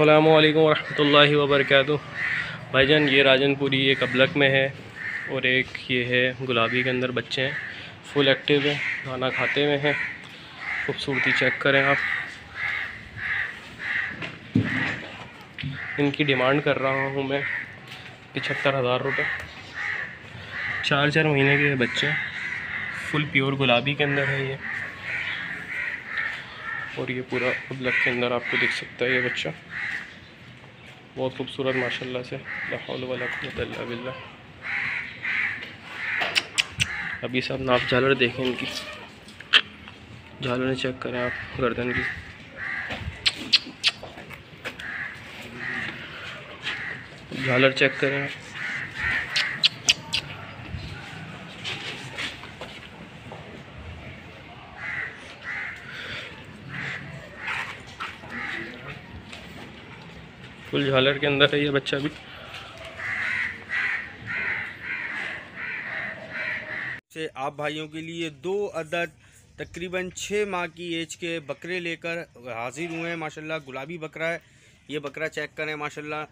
अस्सलामुअलैकुम वरहमतुल्लाहि वबरकातुहू। भाईजान ये राजनपुरी एक अबलक में है और एक ये है गुलाबी के अंदर बच्चे हैं, फुल एक्टिव है, खाना खाते हुए हैं। खूबसूरती चेक करें आप। इनकी डिमांड कर रहा हूँ मैं 75,000 रुपये। 4 महीने के बच्चे हैं, फुल प्योर गुलाबी के अंदर है ये। और ये पूरा अबलक के अंदर आपको दिख सकता है ये बच्चा, बहुत खूबसूरत माशाल्लाह से। ला हौल वला कुव्वता इल्ला बिल्लाह। अभी सब नाप झालर देखें इनकी, झालरें चेक करें आप गर्दन की। झालर चेक करें आप। फुल झालर के अंदर है ये बच्चा भी। से आप भाइयों के लिए 2 अदद तकरीबन 6 माह की एज के बकरे लेकर हाजिर हुए हैं। माशाल्लाह गुलाबी बकरा है ये। बकरा चेक करें माशाल्लाह,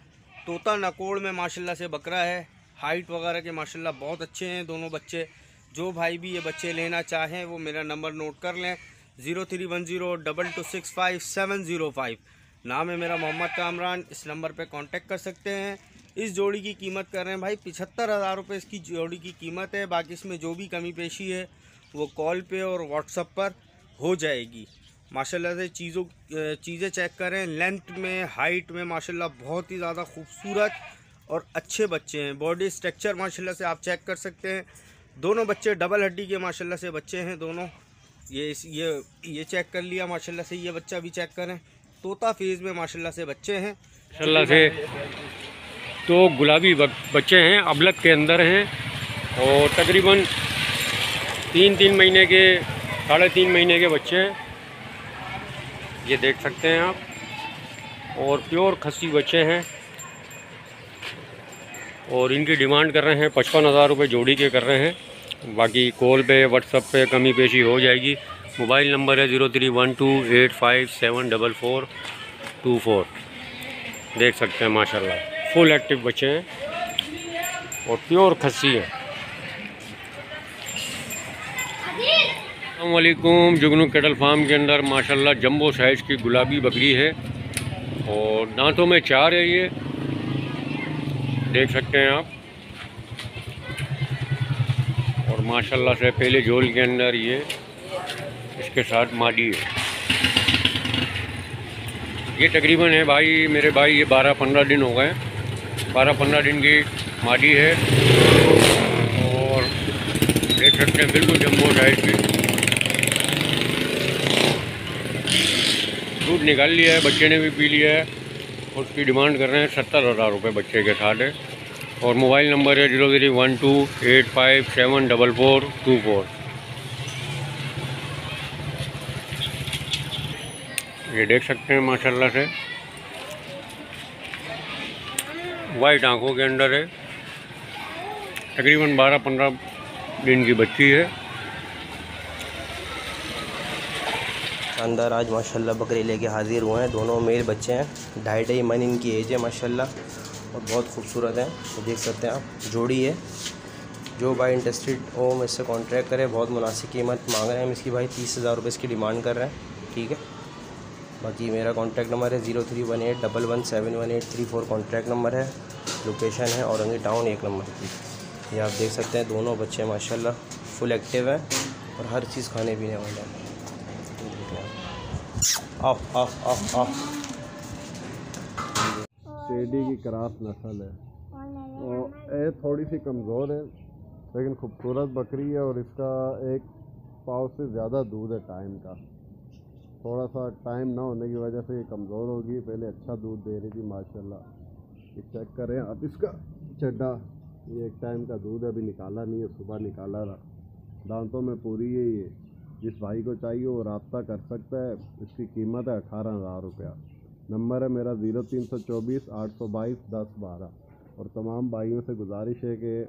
तोता नकोड़ में माशाल्लाह से बकरा है। हाइट वगैरह के माशाल्लाह बहुत अच्छे हैं दोनों बच्चे। जो भाई भी ये बच्चे लेना चाहें वो मेरा नंबर नोट कर लें, 03102265 नाम है मेरा मोहम्मद कामरान। इस नंबर पे कांटेक्ट कर सकते हैं। इस जोड़ी की कीमत कर रहे हैं भाई 75,000 रुपये इसकी जोड़ी की कीमत है। बाकी इसमें जो भी कमी पेशी है वो कॉल पे और व्हाट्सएप पर हो जाएगी। माशाल्लाह से चीज़ें चेक करें, लेंथ में हाइट में माशाल्लाह बहुत ही ज़्यादा खूबसूरत और अच्छे बच्चे हैं। बॉडी स्ट्रक्चर माशाल्लाह से आप चेक कर सकते हैं। दोनों बच्चे डबल हड्डी के माशाल्लाह से बच्चे हैं दोनों। ये चेक कर लिया माशाल्लाह से। ये बच्चा भी चेक करें, तोता फेज में माशाल्लाह से बच्चे हैं माशाल्लाह से। तो गुलाबी बच्चे हैं, अबलक के अंदर हैं और तकरीबन 3 महीने के 3.5 महीने के बच्चे हैं, ये देख सकते हैं आप। और प्योर खस्सी बच्चे हैं और इनकी डिमांड कर रहे हैं 55,000 रुपये जोड़ी के कर रहे हैं। बाकी कॉल पे व्हाट्सएप पे कमी पेशी हो जाएगी। मोबाइल नंबर है 031285744424। देख सकते हैं माशाल्लाह फुल एक्टिव बच्चे हैं और प्योर खस्सी है। अस्सलामुअलैकुम। जुगनू कैटल फार्म के अंदर माशाल्लाह जंबो साइज़ की गुलाबी बकरी है और दांतों में 4 है ये, देख सकते हैं आप। और माशाल्लाह से पहले झोल के अंदर ये इसके साथ मादी है। ये तकरीबन है भाई मेरे भाई, ये 12-15 दिन हो गए। 12-15 दिन की मादी है और देख सकते हैं बिल्कुल जम्बो साइज की। दूध निकाल लिया है, बच्चे ने भी पी लिया है। उसकी डिमांड कर रहे हैं 70,000 रुपये बच्चे के साथ है। और मोबाइल नंबर है 031285744424। ये देख सकते हैं माशाल्लाह से वाइट आंखों के अंदर है। तकरीबन 12-15 दिन की बच्ची है। अंदर आज माशाल्लाह बकरी लेके हाजिर हुए हैं। दोनों मेल बच्चे हैं, 2.5 मन इनकी एज है माशाल्लाह और बहुत खूबसूरत हैं। तो देख सकते हैं आप, जोड़ी है। जो भाई इंटरेस्टेड हो मुझसे कांटेक्ट करें। बहुत मुनासिब कीमत मांग रहे हैं हम इसकी भाई, 30,000 रुपये इसकी डिमांड कर रहे हैं, ठीक है। बाकी मेरा कांटेक्ट नंबर है 0318117183 कांटेक्ट नंबर है। लोकेशन है औरंगी टाउन 1 नंबर की। ये आप देख सकते हैं दोनों बच्चे माशाल्लाह फुल एक्टिव हैं और हर चीज़ खाने पीने वाले हैं। ऑफ टेडी की क्रॉस नस्ल है और ये थोड़ी सी कमज़ोर है लेकिन खूबसूरत बकरी है। और इसका 1 पाव से ज़्यादा दूध है टाइम का। थोड़ा सा टाइम ना होने की वजह से ये कमज़ोर होगी। पहले अच्छा दूध दे रही थी माशाल्लाह। ये चेक करें आप इसका चड्डा, ये 1 टाइम का दूध अभी निकाला नहीं है, सुबह निकाला था। दांतों में पूरी है ये। जिस भाई को चाहिए वो रब्ता कर सकता है। इसकी कीमत है 18,000 रुपया। नंबर है मेरा 032482211012। और तमाम भाइयों से गुजारिश है कि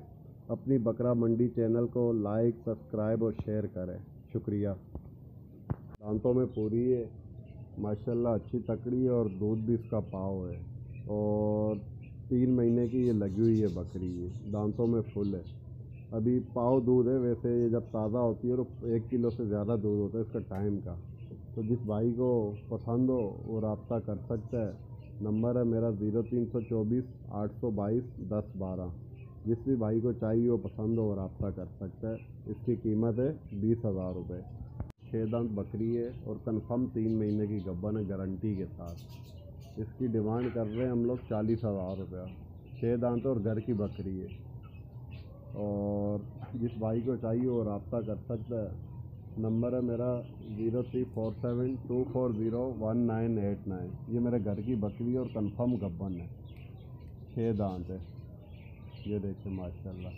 अपनी बकरा मंडी चैनल को लाइक, सब्सक्राइब और शेयर करें। शुक्रिया। दांतों में पूरी है, माशाल्लाह अच्छी तकड़ी है और दूध भी इसका पाव है। और 3 महीने की ये लगी हुई है बकरी, ये दांतों में फुल है। अभी पाव दूध है, वैसे ये जब ताज़ा होती है तो 1 किलो से ज़्यादा दूध होता है इसका टाइम का। तो जिस भाई को पसंद हो वो रब्ता कर सकता है। नंबर है मेरा 0324 822 1012। जिस भी भाई को चाहिए वो पसंद हो वो रब्ता कर सकता है। इसकी कीमत है 20,000 रुपये। 6 दांत बकरी है और कन्फर्म 3 महीने की गब्बन है गारंटी के साथ। इसकी डिमांड कर रहे हैं हम लोग 40,000 रुपया। 6 दांत और घर की बकरी है। और जिस भाई को चाहिए वो रब्ता कर सकता है। नंबर है मेरा 0347 240 1989। ये मेरे घर की बकरी और कंफर्म गब्बन है, 6 दांत है। ये देखिए माशाल्लाह।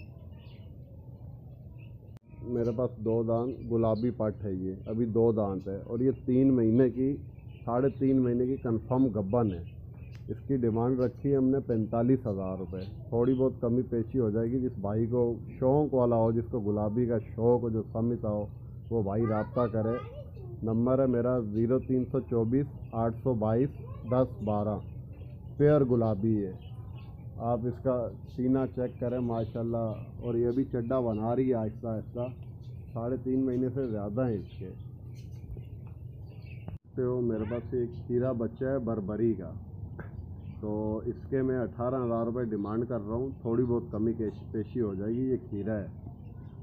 मेरे पास 2 दांत गुलाबी पट है, ये अभी 2 दांत है और ये 3 महीने की 3.5 महीने की कंफर्म गब्बन है। इसकी डिमांड रखी है हमने 45,000 रुपये। थोड़ी बहुत कमी पेशी हो जाएगी। जिस भाई को शौक़ वाला हो, जिसको गुलाबी का शौक़ हो, जो समझता हो, वो भाई रब्ता करे। नंबर है मेरा 0324 822 1012। पेयर गुलाबी है। आप इसका सीना चेक करें माशाल्लाह। और ये भी चड्डा बना रही है आहिस्ता आहिस्ता। 3.5 महीने से ज़्यादा है इसके। तो मेरे पास एक खीरा बच्चा है बरबरी का, तो इसके मैं 18,000 रुपये डिमांड कर रहा हूँ। थोड़ी बहुत कमी पेशी हो जाएगी। ये खीरा है।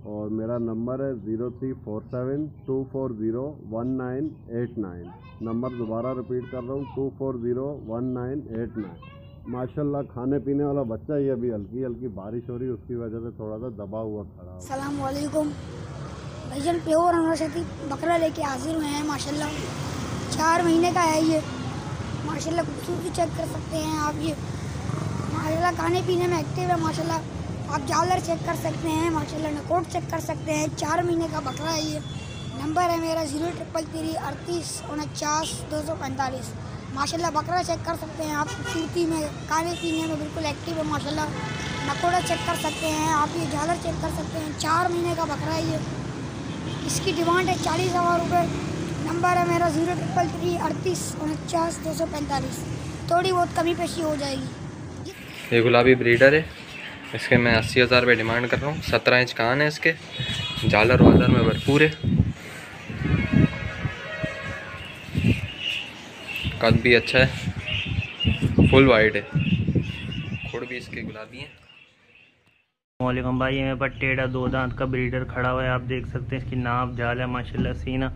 और मेरा नंबर है 0347 240 1989। नंबर दोबारा रिपीट कर रहा हूँ 240 1989। माशाल्लाह खाने पीने वाला बच्चा ही। अभी हल्की हल्की बारिश हो रही है, उसकी वजह से थोड़ा सा दबा हुआ खड़ा है। अस्सलाम वालेकुम भाईजान, प्योर अनवरसती बकरा लेके हाजिर हुए हैं माशाल्लाह। 4 महीने का है ये माशाल्लाह। खूबसूरती चेक कर सकते हैं आप। ये माशाल्लाह खाने पीने में एक्टिव है माशाल्लाह। आप जालर चेक कर सकते हैं माशाल्लाह। नकोट चेक कर सकते हैं। 4 महीने का बकरा है ये। नंबर है मेरा 0333 38 49 245। माशाल्लाह बकरा चेक कर सकते हैं आप। खूबसूरती में खाने पीने में बिल्कुल एक्टिव है माशाल्लाह। नकोड़ा चेक कर सकते हैं आप। ये झालर चेक कर सकते हैं। 4 महीने का बकरा है ये। इसकी डिमांड है 40,000 रुपये। नंबर है मेरा 0333 38 49 245। थोड़ी बहुत कमी पेशी हो जाएगी। ये गुलाबी ब्रीडर है। इसके मैं 80,000 रुपये डिमांड कर रहा हूँ। 17 इंच कान है इसके। झालर वालर में भरपूर है। कद भी अच्छा है। फुल वाइट है। खुड़ भी इसके गुलाबी है। वालेकुम भाई, मेरे पास टेढ़ा 2 दांत का ब्रीडर खड़ा हुआ है। आप देख सकते हैं इसकी नाप जाल है माशाल्लाह। सीना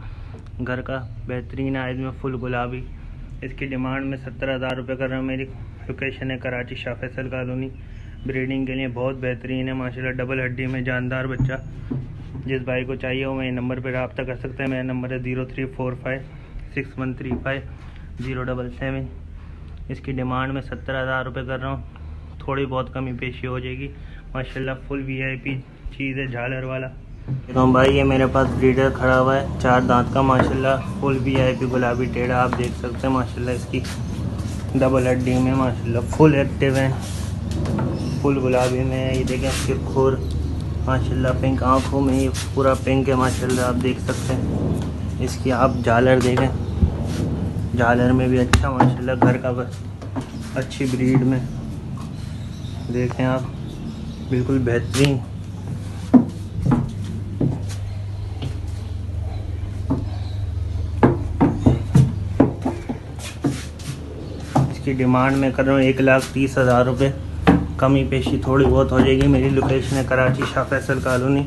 घर का बेहतरीन है, में फुल गुलाबी। इसकी डिमांड में 17,000 रुपये कर रहा हूँ। मेरी लोकेशन है कराची शाह फैसल कॉलोनी। ब्रीडिंग के लिए बहुत बेहतरीन है माशाल्लाह। डबल हड्डी में जानदार बच्चा। जिस भाई को चाहिए वो मेरे नंबर पर रब्ता कर सकते हैं। मेरा नंबर है 0345 6135 077। इसकी डिमांड में 17,000 रुपये कर रहा हूँ। थोड़ी बहुत कमी पेशी हो जाएगी माशाल्लाह। फुल VIP चीज़ है, झालर वाला। तो भाई ये मेरे पास ब्रीडर खड़ा हुआ है 4 दांत का माशाल्लाह। फुल VIP गुलाबी टेढ़ा आप देख सकते हैं माशाल्लाह। इसकी डबल हड्डी में माशाल्लाह फुल एक्टिव है। फुल गुलाबी में ये देखें इसके खुर माशाल्लाह। पिंक आँखों में ये पूरा पिंक है माशाल्लाह। आप देख सकते हैं। इसकी आप झालर देखें, झालर में भी अच्छा माशाल्लाह। घर का अच्छी ब्रीड में देखें आप, बिल्कुल बेहतरीन। इसकी डिमांड मैं कर रहा हूँ 1,30,000 रुपये। कमी पेशी थोड़ी बहुत हो जाएगी। मेरी लोकेशन है कराची शाह फैसल कॉलोनी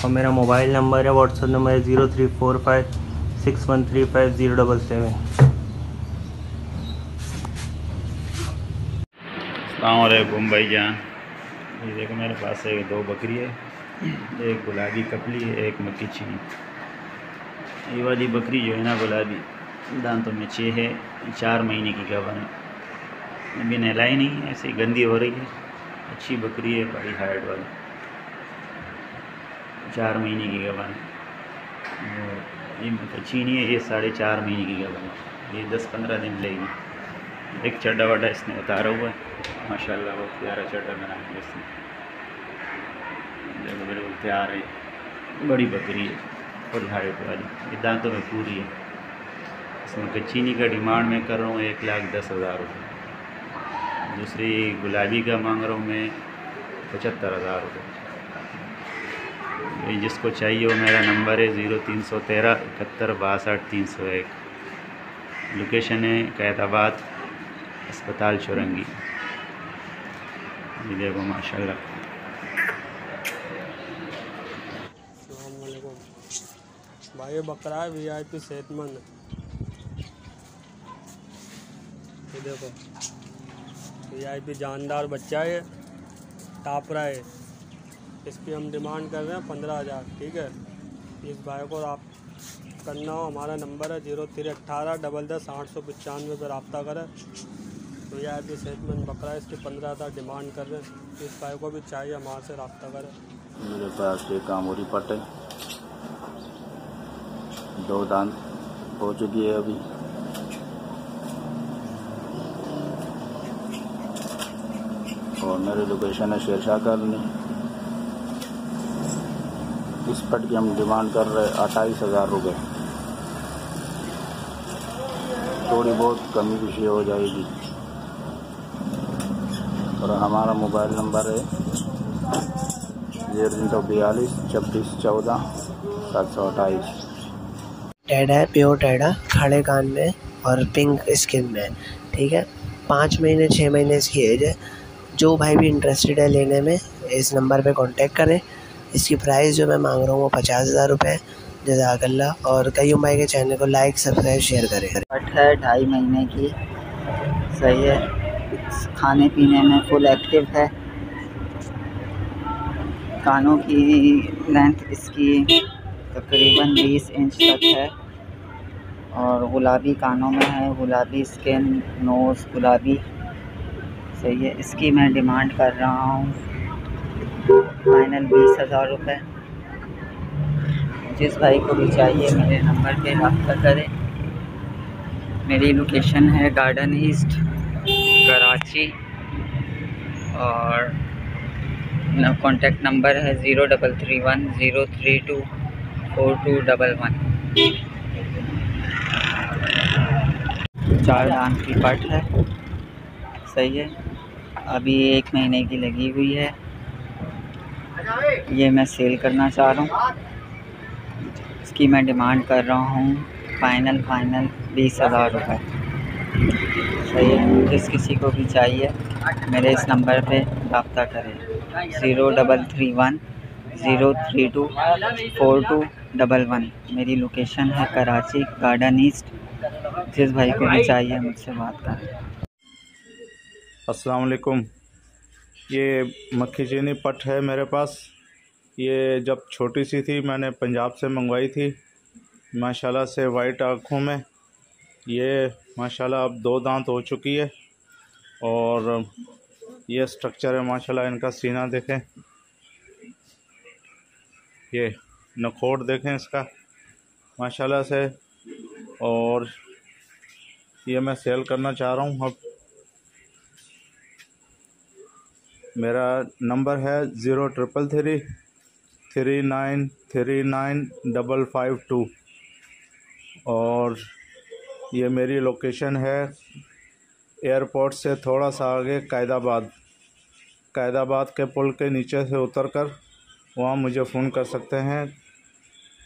और मेरा मोबाइल नंबर है, व्हाट्सएप नंबर है 0345 6135 077। अस्सलाम वालेकुम भाईजान। ये देखो मेरे पास है 2 बकरी है। एक गुलाबी कपली है, एक मक्की चीनी। ये वाली बकरी जो है ना गुलाबी, दांतों में 6 है। 4 महीने की गबन है। अभी नहलाई नहीं है, ऐसे गंदी हो रही है। अच्छी बकरी है, बड़ी हाइट वाली। 4 महीने की गबन है। और ये मक्की चीनी है, ये 4.5 महीने की गबन है। ये 10-15 दिन लेगी। एक चड्डा वड्डा इसने उतारा हुआ है माशाल्लाह। बहुत प्यारा चड्डा बनाया इसने। देखो बिल्कुल तैयार है। बड़ी बकरी है, फुल हाइट वाली। ये दांतों में पूरी है। इसमें कचीनी का डिमांड मैं कर रहा हूँ 1,10,000 रुपये। दूसरी गुलाबी का मांग रहा हूँ मैं 75,000 रुपये। ये जिसको चाहिए वो मेरा नंबर है 0313 71 62 301। लोकेशन है कैदाबाद अस्पताल चौरंगी। ये देखो माशाल्लाह। भाई ये बकरा है VIP सेहतमंद। ये देखो VIP जानदार बच्चा है, टाप रहा है। इसकी हम डिमांड कर रहे हैं 15,000। ठीक है, इस भाई को आप करना हो, हमारा नंबर है 0318 10 895 पर रब्ता करें। तो VIP सेहतमंद बकरा है, इसकी 15,000 डिमांड कर रहे हैं। इस भाई को भी चाहिए, हमारे से रब्ता करें। मेरे पास एक कामोरी पट है, 2 दांत हो चुकी है अभी। और मेरी लोकेशन है शेरशाह कॉलोनी। इस पट की हम डिमांड कर रहे 28,000 रुपये। थोड़ी बहुत कमी पेशी हो जाएगी। और हमारा मोबाइल नंबर है 0342 26 14 728। टेढ़ा है, प्योर टेढ़ा, खड़े कान में और पिंक स्किन में। ठीक है, 5 महीने 6 महीने इसकी एज है। जो भाई भी इंटरेस्टेड है लेने में, इस नंबर पे कांटेक्ट करें। इसकी प्राइस जो मैं मांग रहा हूँ वो 50,000 रुपये। जज़ाकल्लाह। और कयूम भाई के चैनल को लाइक सब्सक्राइब शेयर करें। पट है 2.5 महीने की, सही है, खाने पीने में फुल एक्टिव है। कानों की लेंथ इसकी तकरीबन 20 इंच तक है और गुलाबी कानों में है, गुलाबी स्किन, नोज़ गुलाबी, सही है। इसकी मैं डिमांड कर रहा हूँ फाइनल 20,000 रुपये। जिस भाई को भी चाहिए मेरे नंबर पे रब्ता करें। मेरी लोकेशन है गार्डन ईस्ट कराची और कॉन्टेक्ट नंबर है 0331 032 4211। 4 दांत की पट है, सही है, अभी 1 महीने की लगी हुई है। ये मैं सेल करना चाह रहा हूँ। इसकी मैं डिमांड कर रहा हूँ फाइनल 20,000 रुपये, सही है। जिस किसी को भी चाहिए मेरे इस नंबर पे रब्ता करें 0331 032 4211। मेरी लोकेशन है कराची गार्डन ईस्ट। जिस भाई को भी चाहिए मुझसे बात करें। अस्सलाम वालेकुम। ये मक्खी चीनी पट है मेरे पास। ये जब छोटी सी थी मैंने पंजाब से मंगवाई थी। माशाल्लाह से वाइट आँखों में, ये माशाल्लाह अब 2 दांत हो चुकी है। और ये स्ट्रक्चर है माशाल्लाह। इनका सीना देखें, ये नखोट देखें इसका माशाल्लाह से। और ये मैं सेल करना चाह रहा हूँ। अब मेरा नंबर है 0333 3939 552। और ये मेरी लोकेशन है एयरपोर्ट से थोड़ा सा आगे कैदाबाद के पुल के नीचे से उतरकर वहाँ मुझे फ़ोन कर सकते हैं।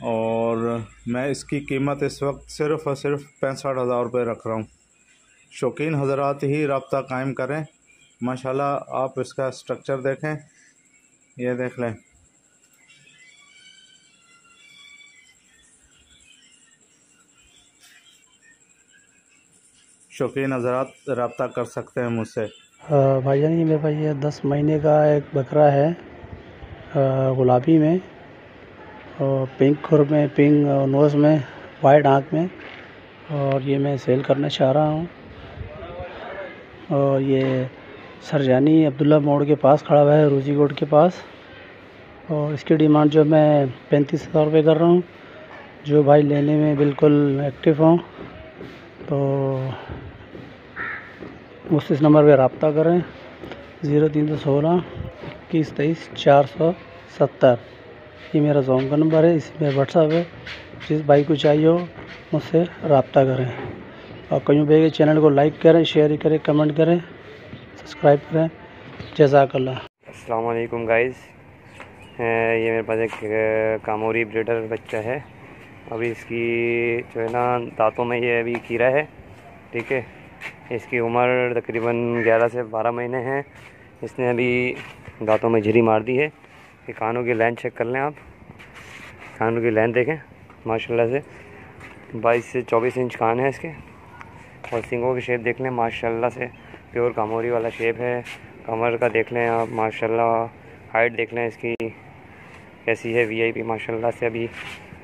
और मैं इसकी कीमत इस वक्त सिर्फ़ और सिर्फ 65,000 रुपये रख रहा हूँ। शौकीन हज़रात ही रब्ता कायम करें। माशाल्लाह आप इसका स्ट्रक्चर देखें, ये देख लें। शौकीन हज़रात रब्ता कर सकते हैं मुझसे। भाईजान ये मेरे पास ये 10 महीने का एक बकरा है, गुलाबी में और पिंक खुर में, पिंक नोज़ में, वाइट आँख में। और ये मैं सेल करना चाह रहा हूँ। और ये सरजानी अब्दुल्ला मोड़ के पास खड़ा हुआ है, रूजी कोट के पास। और इसकी डिमांड जो मैं 35,000 रुपये कर रहा हूँ। जो भाई लेने में बिल्कुल एक्टिव हों तो मुझसे इस नंबर पे रब्ता करें 0316 21 23 470। ये मेरा ज़ोन का नंबर है, इसी में व्हाट्सएप है। जिस भाई को चाहिए हो मुझसे रब्ता करें। और कयूं भाई के चैनल को लाइक करें, शेयर करें, कमेंट करें, सब्सक्राइब करें। जज़ाकल्लाह। अस्सलाम वालेकुम गाइस। ये मेरे पास एक कामोरी ब्रीडर बच्चा है। अभी इसकी जो है ना दांतों में ये अभी कीड़ा है, ठीक है। इसकी उम्र तकरीबन 11 से 12 महीने है। इसने अभी दांतों में झिरी मार दी है। ये कानों की लाइन चेक कर लें आप, कानों की लाइन देखें माशाल्लाह से 22 से 24 इंच कान है इसके। और सींगों की शेप देख लें माशाल्लाह से प्योर कामोरी वाला शेप है। कमर का देख लें आप माशाल्लाह, हाइट देख लें इसकी कैसी है वीआईपी माशाल्लाह से।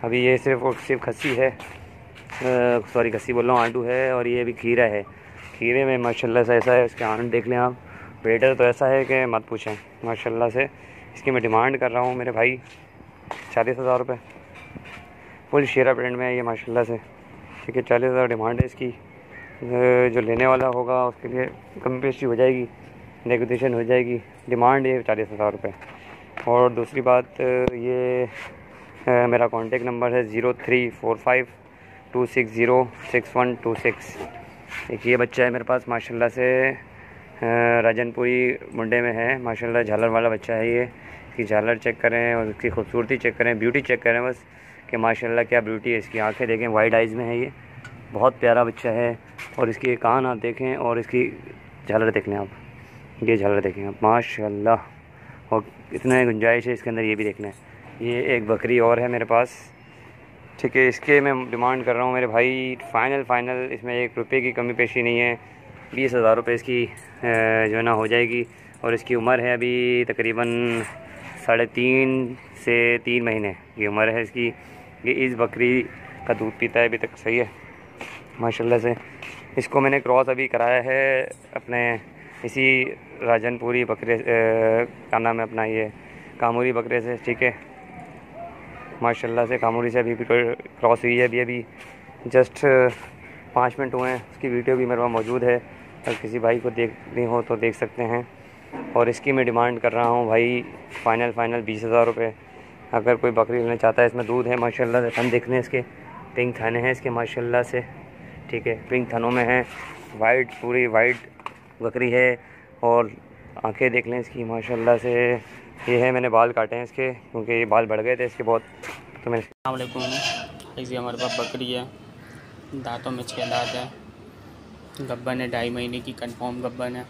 अभी ये सिर्फ खस्सी है, सॉरी खस्सी बोल रहा हूँ, आंटू है। और ये अभी खीरा है। खीरे में माशाल्लाह से ऐसा है, इसके आंट देख लें आप। वेटर तो ऐसा है कि मत पूछें माशाल्लाह से। इसकी मैं डिमांड कर रहा हूँ मेरे भाई 40,000 रुपये। फुल शेरा प्रिंट में है ये माशाल्लाह से, ठीक है। 40,000 डिमांड है इसकी। जो लेने वाला होगा उसके लिए कम पेशी हो जाएगी, नेगोशिएशन हो जाएगी। डिमांड है 40,000 रुपये। और दूसरी बात ये मेरा कॉन्टेक्ट नंबर है 034526066126। एक ये बच्चा है मेरे पास माशाल्लाह से, राजनपुरी मुंडे में है माशाल्लाह। झालर वाला बच्चा है ये। इसकी झालर चेक करें और इसकी खूबसूरती चेक करें, ब्यूटी चेक करें बस कि माशाल्लाह क्या ब्यूटी है इसकी। आंखें देखें वाइड आइज़ में है ये, बहुत प्यारा बच्चा है। और इसके कान आप देखें और इसकी झालर देख लें आप, ये झालर देखें आप माशाल्लाह। और इतना गुंजाइश है इसके अंदर, ये भी देख लें। ये एक बकरी और है मेरे पास, ठीक है। इसके मैं डिमांड कर रहा हूँ मेरे भाई फ़ाइनल इसमें 1 रुपये की कमी पेशी नहीं है। 20,000 रुपये इसकी जो है ना हो जाएगी। और इसकी उम्र है अभी तकरीबन 3.5 से 3 महीने की उम्र है इसकी। ये इस बकरी का दूध पीता है अभी तक, सही है माशाल्लाह से। इसको मैंने क्रॉस अभी कराया है अपने इसी राजनपुरी बकरे का नाम है अपना ये कामोरी बकरे से, ठीक है। माशाल्लाह से कामोरी से अभी क्रॉस हुई है अभी जस्ट 5 मिनट हुए हैं। उसकी वीडियो भी मेरे पास मौजूद है, अगर किसी भाई को देखनी हो तो देख सकते हैं। और इसकी मैं डिमांड कर रहा हूँ भाई फ़ाइनल 20,000 रुपये। अगर कोई बकरी लेना चाहता है, इसमें दूध है माशाल्लाह से। थन देखने इसके पिंक थाने हैं इसके माशाल्लाह से, ठीक है। पिंक थनों में है, वाइट पूरी वाइट बकरी है। और आंखें देख लें इसकी माशाल्लाह से। ये है मैंने बाल काटे हैं इसके क्योंकि ये बाल बढ़ गए थे इसके बहुत, तो मैंने। अस्सलाम वालेकुम। ऐसी हमारे पास बकरी है, दांतों में 6 दांत है, गब्बन है 2.5 महीने की, कंफर्म गब्बन है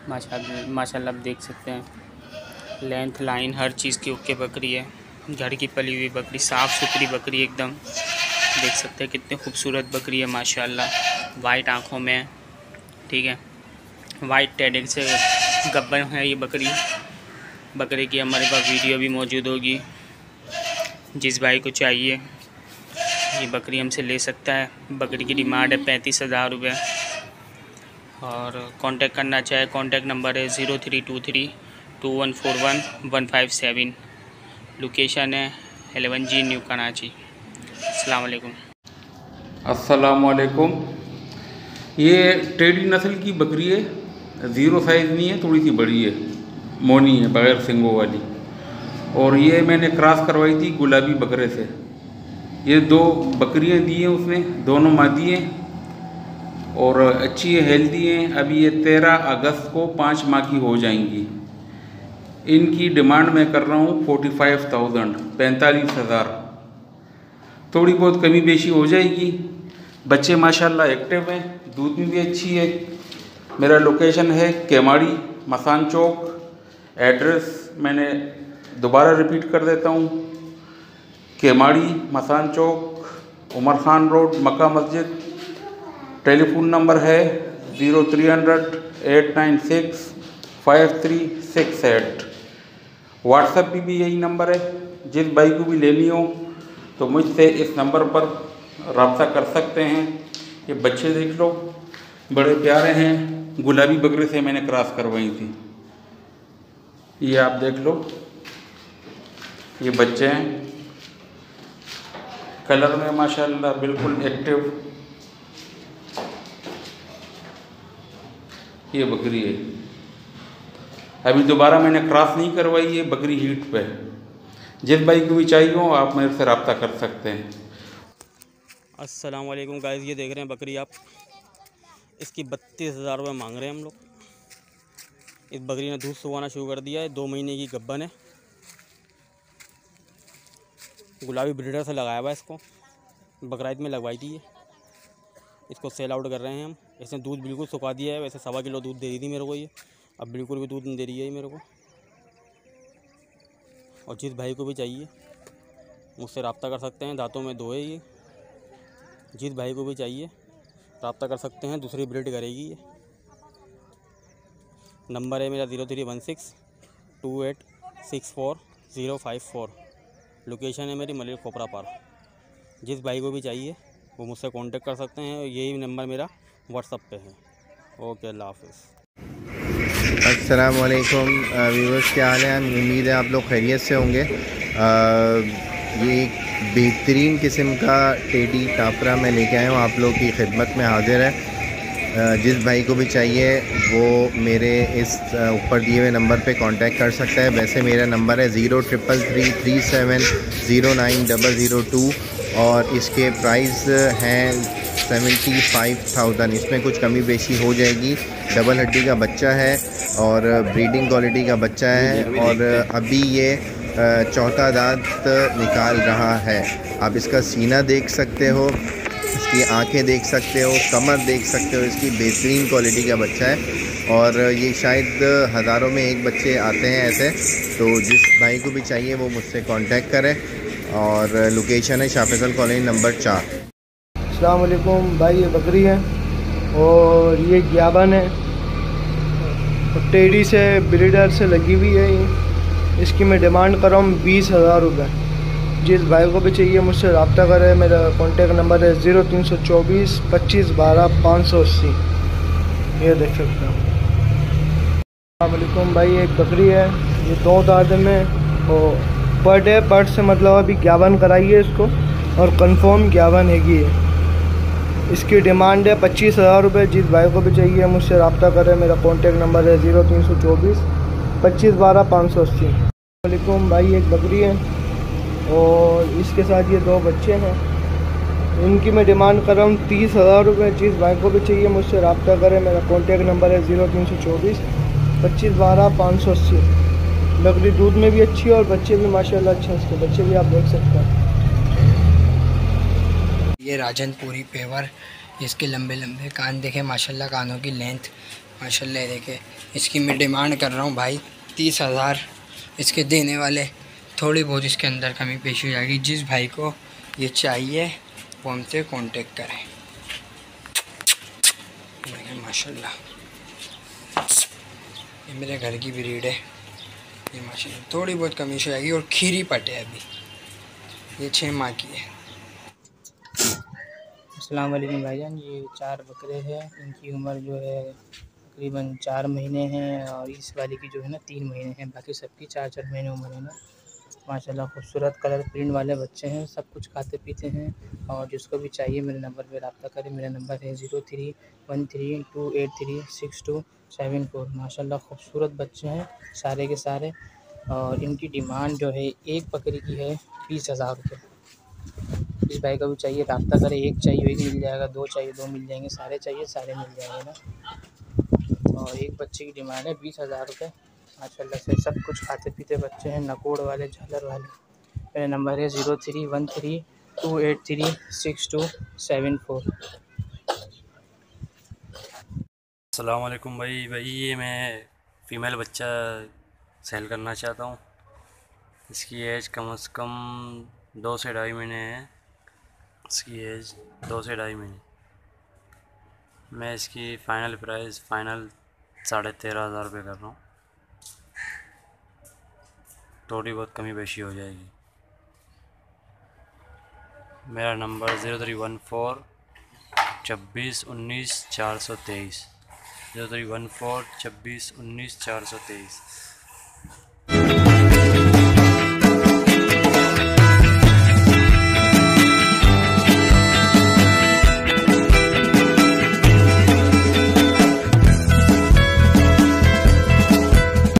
माशाल्लाह। आप देख सकते हैं लेंथ लाइन हर चीज़ की ओके बकरी है। घर की पली हुई बकरी, साफ़ सुथरी बकरी एकदम। देख सकते हैं कितनी खूबसूरत बकरी है माशाल्लाह। वाइट आँखों में, ठीक है। वाइट टेडिंग से गब्बन है ये बकरी। बकरी की हमारे पास वीडियो भी मौजूद होगी। जिस भाई को चाहिए ये बकरी हमसे ले सकता है। बकरी की डिमांड है 35,000 रुपये। और कांटेक्ट करना चाहे कांटेक्ट नंबर है 0323214157। लोकेशन है 11G न्यू कराची। अस्सलाम वालेकुम। अस्सलाम वालेकुम। ये टेडी नस्ल की बकरी है, ज़ीरो साइज़ नहीं है, थोड़ी सी बड़ी है, मोनी है बग़ैर सिंगों वाली। और ये मैंने क्रॉस करवाई थी गुलाबी बकरे से। ये 2 बकरियां दी हैं उसने, दोनों मादी हैं और अच्छी है, हेल्दी हैं। अभी ये 13 अगस्त को 5 माह की हो जाएंगी। इनकी डिमांड मैं कर रहा हूँ 45,000, 45,000। थोड़ी बहुत कमी बेशी हो जाएगी। बच्चे माशाल्लाह एक्टिव हैं, दूध में भी अच्छी है। मेरा लोकेशन है केमाड़ी मसान चौक। एड्रेस मैंने दोबारा रिपीट कर देता हूँ, केमाड़ी मसान चौक, उमर खान रोड, मक्का मस्जिद। टेलीफोन नंबर है 0300-896-5368। व्हाट्सएप भी यही नंबर है। जिस भाई को भी लेनी हो तो मुझसे इस नंबर पर रब्ता कर सकते हैं। ये बच्चे देख लो, बड़े प्यारे हैं। गुलाबी बकरे से मैंने क्रॉस करवाई थी। ये आप देख लो, ये बच्चे हैं, कलर में माशाल्लाह बिल्कुल एक्टिव। ये बकरी है। अभी दोबारा मैंने क्रॉस नहीं करवाई, ये बकरी हीट पे है। जिस भाई को भी चाहिए हो आप मेरे से रब्ता कर सकते हैं। अस्सलाम वालेकुम गाइस, ये देख रहे हैं बकरी आप, इसकी 32,000 रुपये मांग रहे हैं हम लोग। इस बकरी ने दूध सुखाना शुरू कर दिया है, 2 महीने की गब्बन है। गुलाबी ब्रीडर से लगाया हुआ इसको, बकरीद में लगवाई थी ये। इसको सेल आउट कर रहे हैं हम। इसने दूध बिल्कुल सुखा दिया है, वैसे 1.25 किलो दूध दे रही थी मेरे को ये, अब बिल्कुल भी दूध नहीं दे रही है ये मेरे को। और जिस भाई को भी चाहिए मुझसे रब्ता कर सकते हैं, दांतों में 2 है ये। जिस भाई को भी चाहिए रब्ता कर सकते हैं, दूसरी ब्रीड करेगी ये। नंबर है मेरा 03162864 लोकेशन है मेरी मलिर खोपरा पार। जिस भाई को भी चाहिए वो मुझसे कांटेक्ट कर सकते हैं, यही नंबर मेरा व्हाट्सअप पे है। ओके, अल्लाह हाफ़िज़। अस्सलाम वालेकुम व्यूअर्स, क्या हाल है? उम्मीद है आप लोग खैरियत से होंगे। ये एक बेहतरीन किस्म का टेडी टापरा मैं लेके आया हूँ, आप लोग की खिदमत में हाजिर है। जिस भाई को भी चाहिए वो मेरे इस ऊपर दिए हुए नंबर पे कांटेक्ट कर सकता है। वैसे मेरा नंबर है 0333370902 और इसके प्राइस हैं 75,000। इसमें कुछ कमी बेशी हो जाएगी। डबल हड्डी का बच्चा है और ब्रीडिंग क्वालिटी का बच्चा है और अभी ये चौथा दांत निकाल रहा है। आप इसका सीना देख सकते हो, इसकी आंखें देख सकते हो, कमर देख सकते हो। इसकी बेहतरीन क्वालिटी का बच्चा है और ये शायद हज़ारों में एक बच्चे आते हैं ऐसे। तो जिस भाई को भी चाहिए वो मुझसे कांटेक्ट करें और लोकेशन है शाह फैसल कॉलोनी नंबर 4। अस्सलाम वालेकुम भाई, ये बकरी है और ये ग्याबन है और टेडी से ब्रीडर से लगी हुई है ये। इसकी मैं डिमांड कर रहा हूँ 20,000 रुपये। जिस भाई को भी चाहिए मुझसे रब्ता करें। मेरा कॉन्टेक्ट नंबर है 0324 25 12 580। ये देख सकते हो। अस्सलाम वालेकुम भाई, एक बकरी है, ये 2 दांत में और बर्ड है। बर्ड से मतलब अभी 51 कराइए इसको और कंफर्म 51 हैगी है। इसकी डिमांड है 25,000 रुपये। जिस भाई को भी चाहिए मुझसे रब्ता करें। मेरा कॉन्टेक्ट नंबर है 0324 25 12 580। वालेकुम भाई, एक बकरी है और इसके साथ ये 2 बच्चे हैं। इनकी मैं डिमांड कर रहा हूँ 30,000 रुपये। जिस भाई को भी चाहिए मुझसे रब्ता करें। मेरा कॉन्टेक्ट नंबर है 0324 25 12 580। बकरी दूध में भी अच्छी है और बच्चे भी माशाल्लाह अच्छे हैं। इसके बच्चे भी आप देख सकते हैं। ये राजनपुरी पेवर, इसके लंबे लंबे कान देखें माशाल्लाह, कानों की लेंथ माशाल्लाह देखें। इसकी मैं डिमांड कर रहा हूँ भाई 30,000। इसके देने वाले थोड़ी बहुत इसके अंदर कमी पेशी हो जाएगी। जिस भाई को ये चाहिए वो हमसे कांटेक्ट करें। देखें माशाल्लाह, ये मेरे घर की ब्रीड है। ये माशाल्लाह थोड़ी बहुत कमी हो जाएगी और खीरी पट है अभी। ये 6 माह की है। अस्सलाम वालेकुम भाईजान, ये 4 बकरे हैं। इनकी उम्र जो है तकरीबन 4 महीने हैं और इस वाली की जो है ना 3 महीने हैं। बाकी सबकी 4-4 महीने उम्र है ना। माशाल्लाह खूबसूरत कलर प्रिंट वाले बच्चे हैं, सब कुछ खाते पीते हैं। और जिसको भी चाहिए मेरे नंबर पे रब्ता करें। मेरा नंबर है 0313283627 माशाल्लाह खूबसूरत बच्चे हैं सारे के सारे। और इनकी डिमांड जो है एक बकरी की है 20,000 रुपये। इस भाई का भी चाहिए रब्ता करें। एक चाहिए एक मिल जाएगा, 2 चाहिए 2 मिल जाएंगे, सारे चाहिए सारे मिल जाएंगे ना। और एक बच्चे की डिमांड है 20,000 रुपये। माशाल्लाह से सब कुछ खाते पीते बच्चे हैं, नकोड़ वाले झालर वाले। मेरा नंबर है 0313283627। अस्सलाम वालेकुम भाई। ये मैं फ़ीमेल बच्चा सेल करना चाहता हूँ। इसकी एज कम से कम 2 से 2.5 महीने है। इसकी एज 2 से 2.5 महीने। मैं इसकी फ़ाइनल प्राइस 13,500 रुपये कर रहा हूँ। थोड़ी बहुत कमी बेशी हो जाएगी। मेरा नंबर 0314 26 19 423 0314 26 19 423।